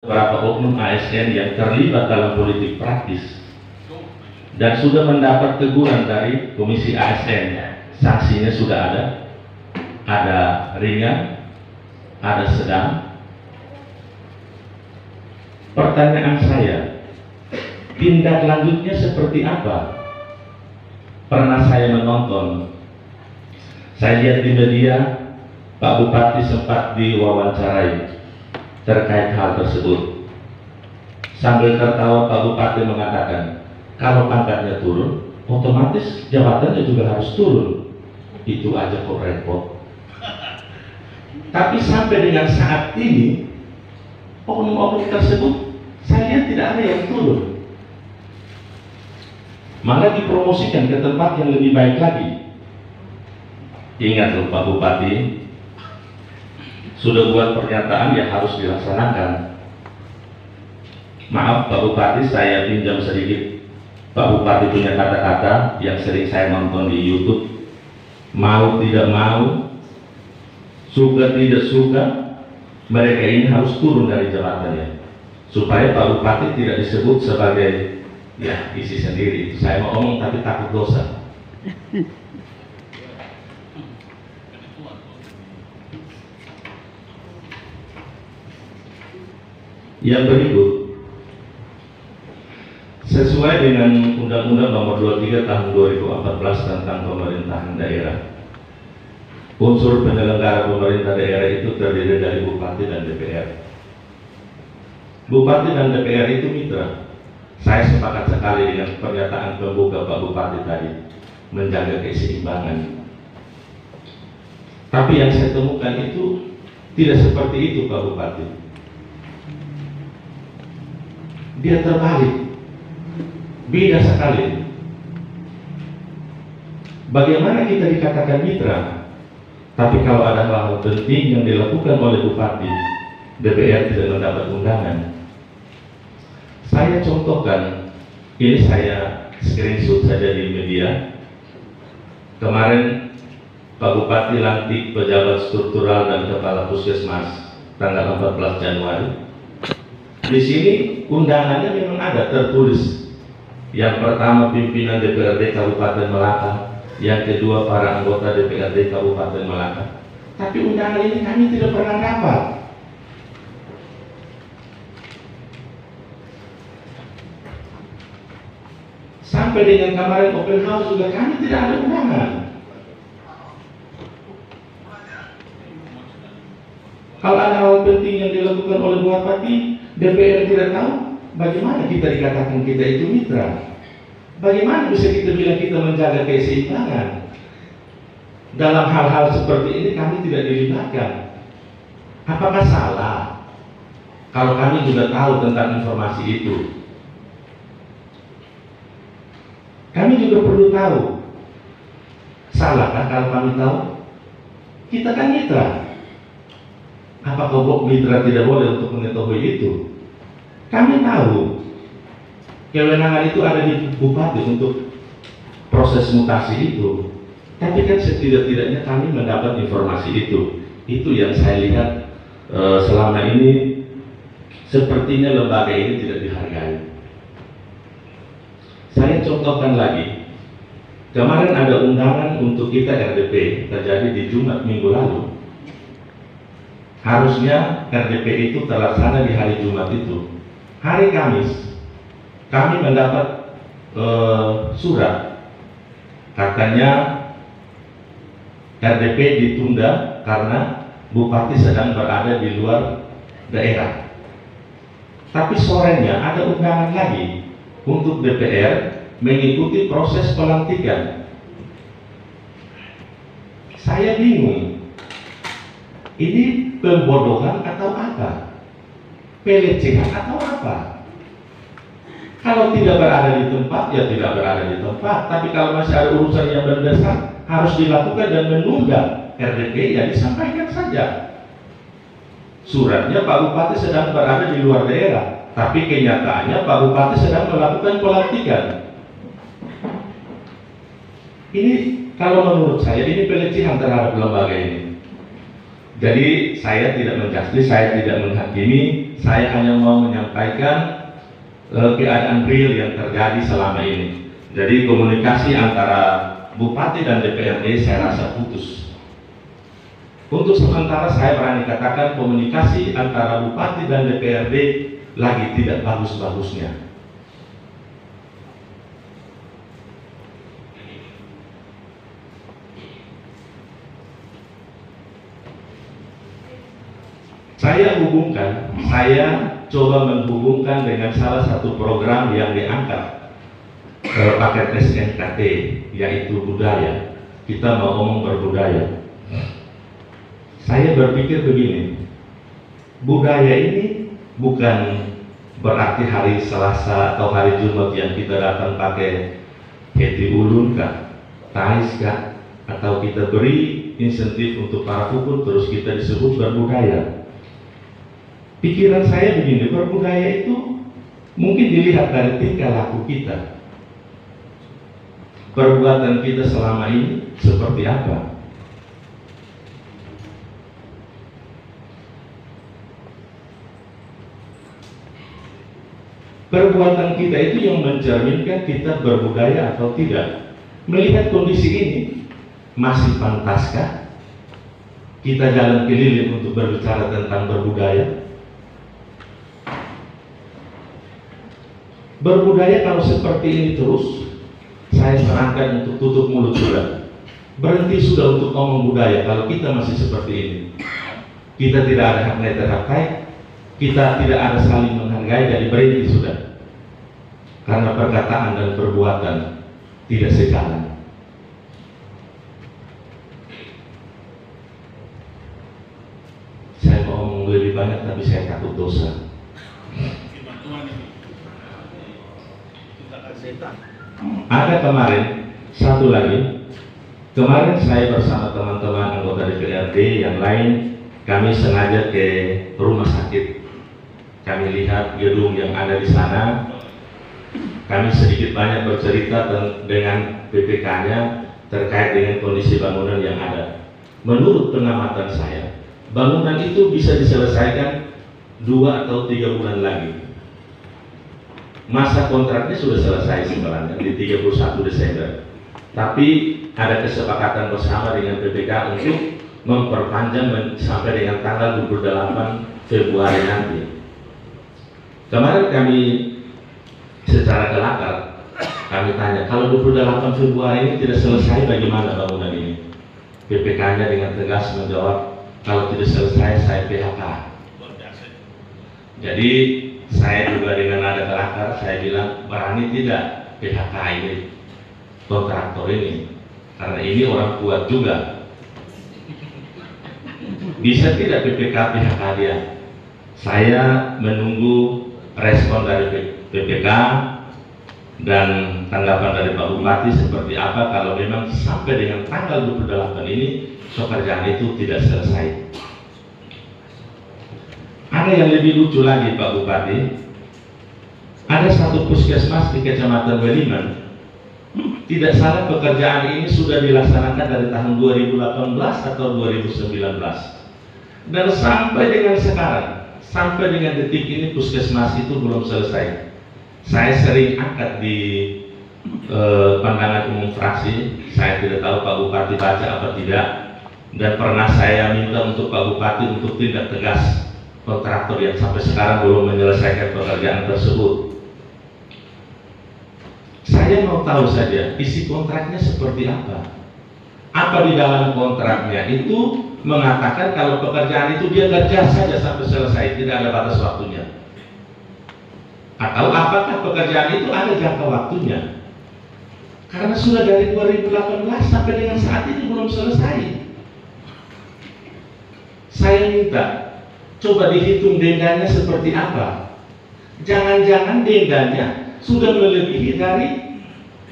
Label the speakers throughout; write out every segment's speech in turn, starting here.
Speaker 1: beberapa oknum ASN yang terlibat dalam politik praktis dan sudah mendapat teguran dari Komisi ASN. Sanksinya sudah ada ringan, ada sedang. Pertanyaan saya, tindak lanjutnya seperti apa? Pernah saya menonton, saya lihat di media, Pak Bupati sempat diwawancarai terkait hal tersebut. Sambil tertawa Pak Bupati mengatakan, kalau pangkatnya turun, otomatis jabatannya juga harus turun. Itu aja kok repot. Tapi sampai dengan saat ini, oknum-oknum tersebut saya lihat tidak ada yang turun. Malah dipromosikan ke tempat yang lebih baik lagi. Ingat loh Pak Bupati, sudah buat pernyataan ya harus dilaksanakan. Maaf Pak Bupati, saya pinjam sedikit Pak Bupati punya kata-kata yang sering saya nonton di YouTube. Mau tidak mau, suka tidak suka, mereka ini harus turun dari jabatannya supaya Pak Bupati tidak disebut sebagai ya isi sendiri. Saya mau ngomong tapi takut dosa. Yang berikut, sesuai dengan Undang-Undang Nomor 23 Tahun 2014 tentang Pemerintahan Daerah, unsur penyelenggara pemerintah daerah itu terdiri dari Bupati dan DPR. Bupati dan DPR itu mitra. Saya sepakat sekali dengan pernyataan pembuka Pak Bupati tadi, menjaga keseimbangan. Tapi yang saya temukan itu tidak seperti itu Pak Bupati. Dia terbalik, beda sekali. Bagaimana kita dikatakan mitra, tapi kalau ada hal-hal penting yang dilakukan oleh Bupati, DPR tidak mendapat undangan. Saya contohkan, ini saya screenshot saja di media. Kemarin Pak Bupati lantik pejabat struktural dan kepala puskesmas tanggal 14 Januari. Di sini undangannya memang ada tertulis. Yang pertama pimpinan DPRD Kabupaten Melaka, yang kedua para anggota DPRD Kabupaten Melaka. Tapi undangan ini kami tidak pernah dapat. Sampai dengan kemarin open house juga kami tidak ada undangan. Kalau ada hal penting yang dilakukan oleh Bupati, DPR tidak tahu, bagaimana kita dikatakan kita itu mitra? Bagaimana bisa kita bilang kita menjaga keseimbangan? Dalam hal-hal seperti ini kami tidak dilibatkan. Apakah salah kalau kami juga tahu tentang informasi itu? Kami juga perlu tahu. Salahkah kalau kami tahu? Kita kan mitra. Apakah mitra tidak boleh untuk mengetahui itu? Kami tahu kewenangan itu ada di Bupati untuk proses mutasi itu. Tapi kan setidak-tidaknya kami mendapat informasi itu. Itu yang saya lihat selama ini sepertinya lembaga ini tidak dihargai. Saya contohkan lagi. Kemarin ada undangan untuk kita RDP terjadi di Jumat minggu lalu. Harusnya RDP itu terlaksana di hari Jumat itu. Hari Kamis kami mendapat surat, katanya RDP ditunda karena Bupati sedang berada di luar daerah. Tapi sorenya ada undangan lagi untuk DPR mengikuti proses pelantikan. Saya bingung, ini pembodohan atau apa? Pelecehan atau apa? Kalau tidak berada di tempat, ya tidak berada di tempat. Tapi kalau masih ada urusan yang mendesak, harus dilakukan dan menunda RDP, ya disampaikan saja. Suratnya Pak Bupati sedang berada di luar daerah, tapi kenyataannya Pak Bupati sedang melakukan pelantikan. Ini kalau menurut saya ini pelecehan terhadap lembaga ini. Jadi saya tidak menjudge, saya tidak menghakimi, saya hanya mau menyampaikan keadaan real yang terjadi selama ini. Jadi komunikasi antara Bupati dan DPRD saya rasa putus. Untuk sementara saya berani katakan komunikasi antara Bupati dan DPRD lagi tidak bagus-bagusnya. Saya coba menghubungkan dengan salah satu program yang diangkat paket SNKT, yaitu budaya. Kita mau ngomong berbudaya. Saya berpikir begini, budaya ini bukan berarti hari Selasa atau hari Jumat yang kita datang pakai heti ulun kah, tais kah, atau kita beri insentif untuk para pukul terus kita disebut berbudaya. Pikiran saya begini, berbudaya itu mungkin dilihat dari tingkah laku kita. Perbuatan kita selama ini seperti apa? Perbuatan kita itu yang mencerminkan kita berbudaya atau tidak. Melihat kondisi ini, masih pantaskah kita jalan keliling untuk berbicara tentang berbudaya? Berbudaya kalau seperti ini terus, saya sarankan untuk tutup mulut sudah. Berhenti sudah untuk ngomong budaya kalau kita masih seperti ini. Kita tidak ada hak neterhakai, kita tidak ada saling menghargai, jadi berhenti sudah. Karena perkataan dan perbuatan tidak sejalan. Saya mau ngomong lebih banyak tapi saya takut dosa. Ada kemarin satu lagi. Kemarin saya bersama teman-teman anggota DPRD yang lain, kami sengaja ke rumah sakit. Kami lihat gedung yang ada di sana. Kami sedikit banyak bercerita dengan BPK-nya terkait dengan kondisi bangunan yang ada. Menurut pengamatan saya, bangunan itu bisa diselesaikan 2 atau 3 bulan lagi. Masa kontraknya sudah selesai sebenarnya di 31 Desember. Tapi ada kesepakatan bersama dengan BPK untuk memperpanjang sampai dengan tanggal 28 Februari nanti. Kemarin kami secara kelakar kami tanya, kalau 28 Februari ini tidak selesai bagaimana bangunan ini? BPK-nya dengan tegas menjawab, kalau tidak selesai saya PHK. Jadi saya juga dengan nada kelakar saya bilang, berani tidak PHK ini kontraktor ini, karena ini orang kuat juga. Bisa tidak BPK PHK dia? Saya menunggu respon dari BPK dan tanggapan dari Pak Bupati seperti apa kalau memang sampai dengan tanggal 28 ini pekerjaan itu tidak selesai. Ada yang lebih lucu lagi Pak Bupati. Ada satu puskesmas di Kecamatan Weliman. Tidak salah pekerjaan ini sudah dilaksanakan dari tahun 2018 atau 2019. Dan sampai dengan sekarang, sampai dengan detik ini puskesmas itu belum selesai. Saya sering angkat di pandangan umum fraksi. Saya tidak tahu Pak Bupati baca apa tidak. Dan pernah saya minta untuk Pak Bupati untuk tindak tegas kontraktor yang sampai sekarang belum menyelesaikan pekerjaan tersebut. Saya mau tahu saja isi kontraknya seperti apa. Apa di dalam kontraknya itu mengatakan kalau pekerjaan itu dia kerja saja sampai selesai, tidak ada batas waktunya. Atau apakah pekerjaan itu ada jangka waktunya? Karena sudah dari 2018 sampai dengan saat ini belum selesai. Saya minta coba dihitung dendanya seperti apa. Jangan-jangan dendanya sudah melebihi dari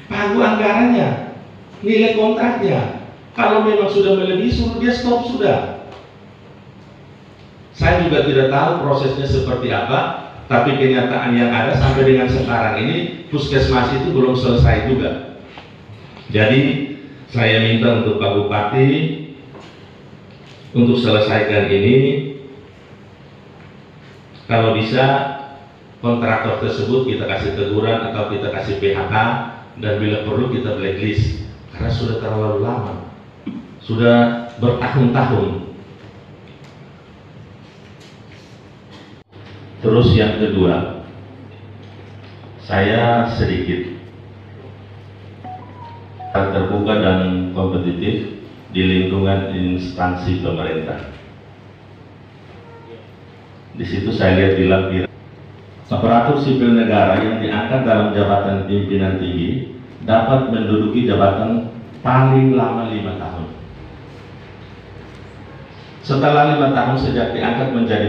Speaker 1: pagu anggarannya, nilai kontraknya. Kalau memang sudah melebihi, suruh dia stop sudah. Saya juga tidak tahu prosesnya seperti apa, tapi kenyataan yang ada sampai dengan sekarang ini puskesmas itu belum selesai juga. Jadi saya minta untuk Pak Bupati untuk selesaikan ini, kalau bisa kontraktor tersebut kita kasih teguran atau kita kasih PHK, dan bila perlu kita blacklist karena sudah terlalu lama, sudah bertahun-tahun. Terus yang kedua, saya sedikit terbuka dan kompetitif di lingkungan instansi pemerintah. Di situ saya lihat di lampiran aparatur sipil negara yang diangkat dalam jabatan pimpinan tinggi dapat menduduki jabatan paling lama 5 tahun. Setelah 5 tahun sejak diangkat menjadi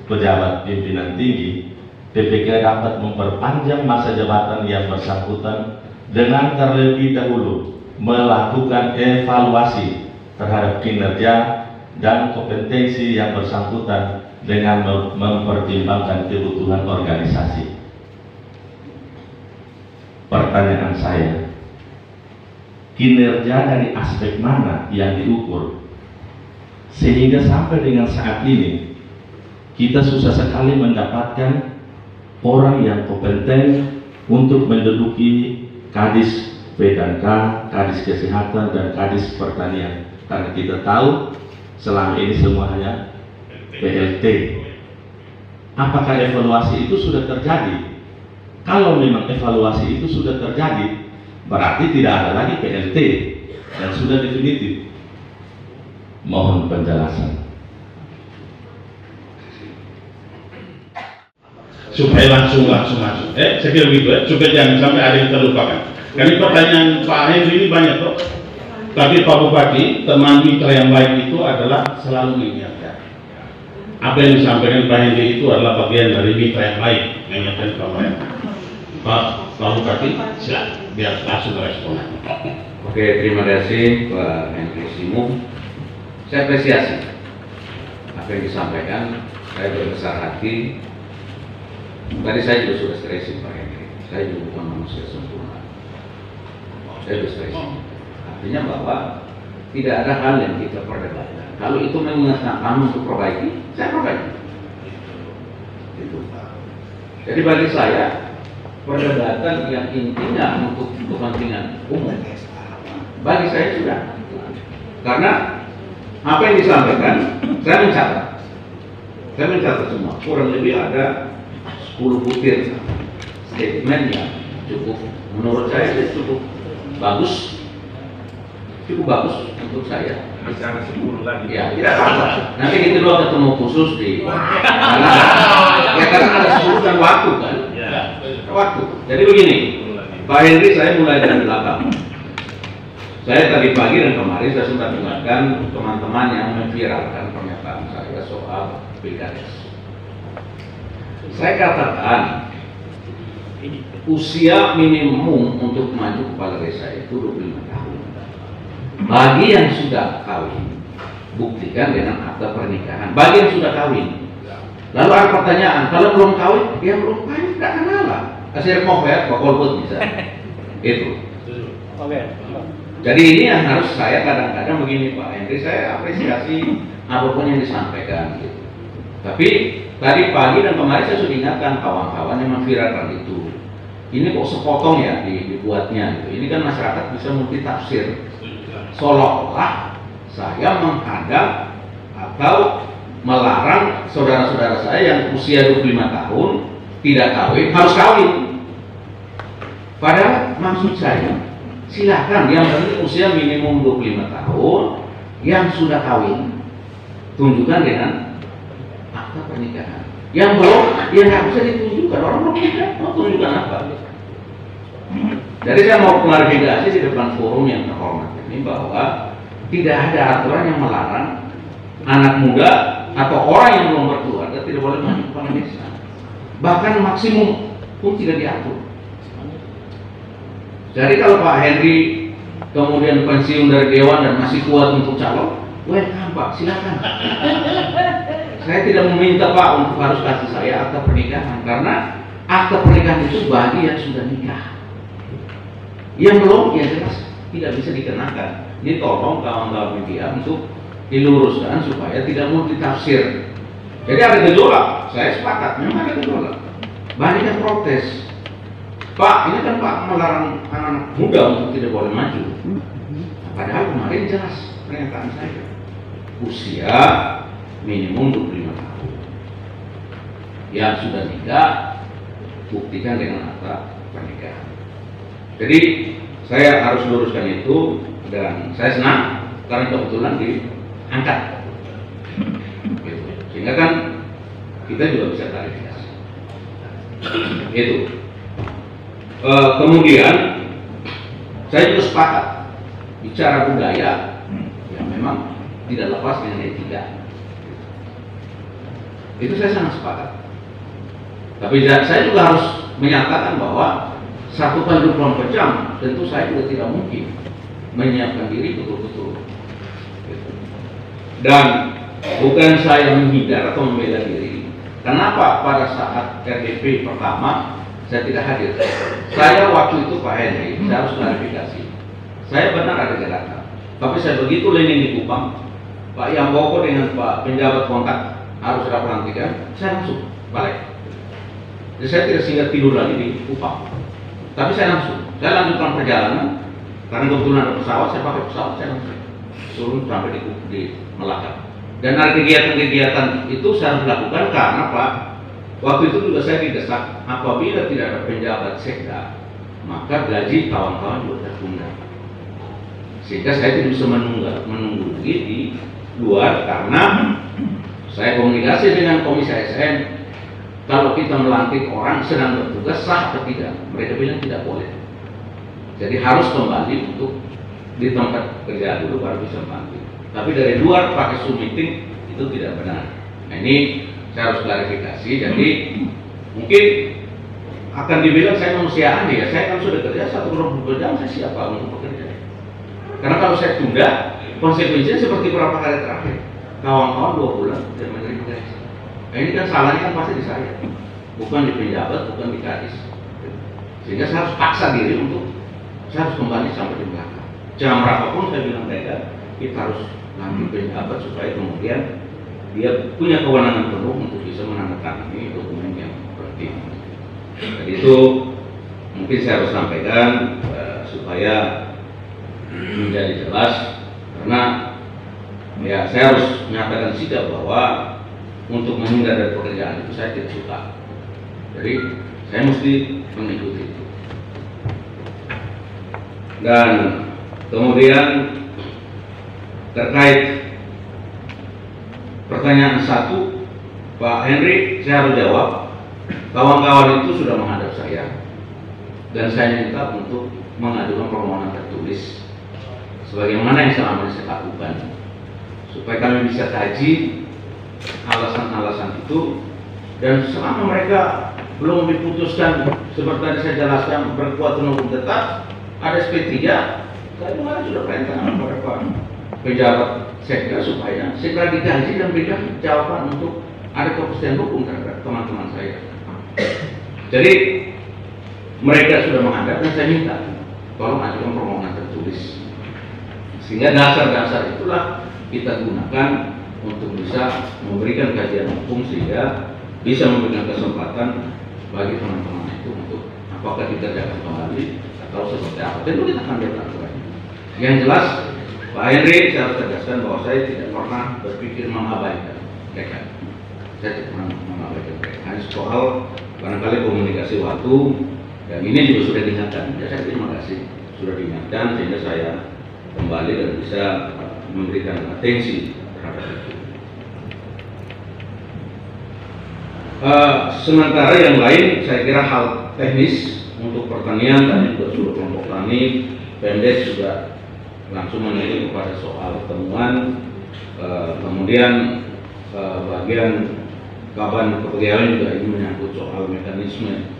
Speaker 1: pejabat pimpinan tinggi, PPK dapat memperpanjang masa jabatan yang bersangkutan dengan terlebih dahulu melakukan evaluasi terhadap kinerja dan kompetensi yang bersangkutan dengan mempertimbangkan kebutuhan organisasi. Pertanyaan saya, kinerja dari aspek mana yang diukur sehingga sampai dengan saat ini kita susah sekali mendapatkan orang yang kompeten untuk menduduki Kadis P&K, Kadis Kesehatan, dan Kadis Pertanian, karena kita tahu selama ini semua hanya PLT. Apakah evaluasi itu sudah terjadi? Kalau memang evaluasi itu sudah terjadi, berarti tidak ada lagi PLT dan sudah definitif. Mohon penjelasan.
Speaker 2: Supaya langsung masuk. Saya kira begitu ya, supaya jangan sampai ada yang terlupakan. Karena pertanyaan Pak Henry ini banyak kok. Tapi Pak Bupati, teman mitra yang baik itu adalah selalu mengingatkan. Apa yang disampaikan Pak Henry itu adalah bagian dari mitra yang baik, mengingatkan pemerintah. Pak Bupati, silakan biar langsung respon.
Speaker 3: Oke, terima kasih Pak Henry Simung. Saya apresiasi apa yang disampaikan. Saya berbesar hati. Tadi saya juga sudah stressing Pak Henry. Saya juga bukan manusia sempurna. Saya sudah stressing. Artinya bahwa tidak ada hal yang kita perdebatkan. Kalau itu mengingatkan kamu untuk perbaiki, saya perbaiki. Gitu. Jadi bagi saya perdebatan yang intinya untuk kepentingan umum, bagi saya sudah. Karena apa yang disampaikan, saya mencatat. Saya mencatat semua. Kurang lebih ada 10 butir statement yang cukup, menurut saya cukup bagus untuk saya.
Speaker 2: Bicara 10 lagi.
Speaker 3: Ya, tidak apa-apa. Nanti kita dua ketemu khusus di karena ada 10 dan waktu kan.
Speaker 2: Ya.
Speaker 3: Waktu. Jadi begini, Pak Henry, saya mulai dari belakang. Saya tadi pagi dan kemarin saya sempat dengarkan teman-teman yang memviralkan pernyataan saya soal pilkades. Saya katakan usia minimum untuk maju kepala desa itu 25 tahun. Bagi yang sudah kawin, buktikan dengan akta pernikahan. Bagi yang sudah kawin, lalu ada pertanyaan, kalau belum kawin, yang belum kawin tidak kenal. Kasih mau ya, Pak Kolbut bisa. Itu.
Speaker 4: Oke.
Speaker 3: Jadi ini yang harus saya kadang-kadang begini Pak Henry, saya apresiasi apapun yang disampaikan gitu. Tapi tadi pagi dan kemarin saya sudah ingatkan kawan-kawan yang memviralkan itu. Ini kok sepotong ya dibuatnya gitu. Ini kan masyarakat bisa multitafsir. Seolah-olah saya menghadap atau melarang saudara-saudara saya yang usia 25 tahun tidak kawin, harus kawin. Padahal maksud saya, silakan yang penting usia minimum 25 tahun yang sudah kawin, tunjukkan dengan akta pernikahan. Yang belum, ya nggak bisa ditunjukkan, orang belum nikah, mau tunjukkan apa? Jadi saya mau klarifikasi di depan forum yang terhormat ini bahwa tidak ada aturan yang melarang anak muda atau orang yang belum berkeluarga tidak boleh maju kepala desa. Bahkan maksimum pun tidak diatur. Jadi kalau Pak Henry kemudian pensiun dari dewan dan masih kuat untuk calon, welcome Pak, silakan. Saya tidak meminta Pak untuk harus kasih saya akta pernikahan, karena akta pernikahan itu bagi yang sudah nikah. Yang belum, ya jelas tidak bisa dikenakan. Ini tolong kawan-kawan media untuk diluruskan supaya tidak multitafsir. Jadi ada gejolak, saya sepakat, memang ada gejolak. Banyak yang protes. Pak, ini kan Pak melarang anak-anak muda untuk tidak boleh maju. Nah, padahal kemarin jelas pernyataan saya, usia minimum 25 tahun. Yang sudah nikah, buktikan dengan akta pernikahan. Jadi saya harus luruskan itu, dan saya senang karena kebetulan diangkat. Gitu. Sehingga kan kita juga bisa klarifikasi. Itu. Kemudian saya juga sepakat bicara budaya yang memang tidak lepas dengan etika. Itu saya sangat sepakat. Tapi saya juga harus menyatakan bahwa 1/24 jam tentu saya juga tidak mungkin menyiapkan diri betul-betul. Dan bukan saya menghindar atau membela diri. Kenapa pada saat RDP pertama saya tidak hadir? Saya waktu itu Pak Henry, saya harus klarifikasi. Saya benar ada gerakan, tapi saya begitu landing di Kupang, Pak Yamboko dengan Pak penjabat kontak harus ada pelantikan, saya langsung balik. Jadi saya tidak singgah tidur lagi di Kupang, tapi saya lanjutkan perjalanan karena kebetulan ada pesawat, saya pakai pesawat, saya langsung turun sampai di Melaka. Dan ada kegiatan-kegiatan itu saya lakukan karena Pak, waktu itu juga saya didesak, apabila tidak ada penjabat sekda, maka gaji kawan-kawan juga tertunda. Sehingga saya tidak bisa menunggu di luar karena saya komunikasi dengan Komisi ASN. Kalau kita melantik orang sedang bertugas sah atau tidak, mereka bilang tidak boleh. Jadi harus kembali untuk di tempat kerja dulu baru bisa melantik. Tapi dari luar pakai Zoom meeting itu tidak benar. Nah, ini saya harus klarifikasi. Jadi mungkin akan dibilang saya manusia aneh ya. Saya kan sudah kerja 1/24 jam, saya siapa untuk bekerja? Karena kalau saya tunda, konsekuensinya seperti beberapa hari terakhir, kawan-kawan 2 bulan tidak menerima gaji. Nah, ini kan salahnya kan pasti di saya, bukan di penjabat, bukan di kadis. Sehingga saya harus paksa diri untuk saya harus kembali sampai di belakang. Jam berapapun saya bilang mereka, kita harus nanti penjabat supaya kemudian dia punya kewenangan penuh untuk bisa menandatangani dokumen yang penting. Jadi itu mungkin saya harus sampaikan supaya menjadi jelas, karena ya saya harus menyatakan sikap bahwa untuk menghindar dari pekerjaan itu saya tidak suka. Jadi saya mesti mengikuti itu. Dan kemudian terkait pertanyaan 1, Pak Henry, saya harus jawab. Kawan-kawan itu sudah menghadap saya dan saya minta untuk mengajukan permohonan tertulis sebagaimana yang selama ini saya lakukan, supaya kami bisa kaji alasan-alasan itu, dan selama mereka belum diputuskan seperti tadi saya jelaskan berkekuatan hukum tetap, ada SP3, saya kemarin sudah perintah kepada Pak pejabat sekda supaya segera digaji dan berikan jawaban untuk ada kepastian hukum terhadap teman-teman saya. Jadi mereka sudah menghadap dan saya minta tolong ajukan permohonan tertulis, sehingga dasar-dasar itulah kita gunakan untuk bisa memberikan kajian hukum sehingga bisa memberikan kesempatan bagi teman-teman itu untuk apakah dikerjakan kembali atau seperti apa. Tentu kita akan lihat lagi. Yang jelas Pak Henry, saya harus tegaskan bahwa saya tidak pernah berpikir mengabaikan mereka. Saya tidak pernah mengabaikan mereka. Hanya soal barangkali komunikasi waktu, dan ini juga sudah diingatkan. Ya, saya terima kasih sudah diingatkan sehingga saya kembali dan bisa memberikan atensi terhadap itu. Sementara yang lain saya kira hal teknis untuk pertanian tadi juga sudah kelompok tani, Pemdes juga langsung menilai kepada soal temuan, kemudian bagian kaban kepegawaian juga ini menyangkut soal mekanisme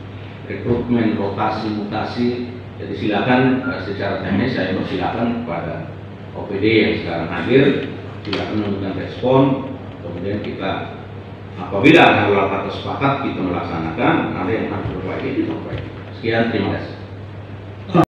Speaker 3: rekrutmen, rotasi, mutasi. Jadi silakan secara teknis saya persilakan kepada OPD yang sekarang hadir, silakan memberikan respon, kemudian kita apabila ada kata sepakat kita melaksanakan, ada yang harus diperbaiki, kita perbaiki. Sekian, terima kasih.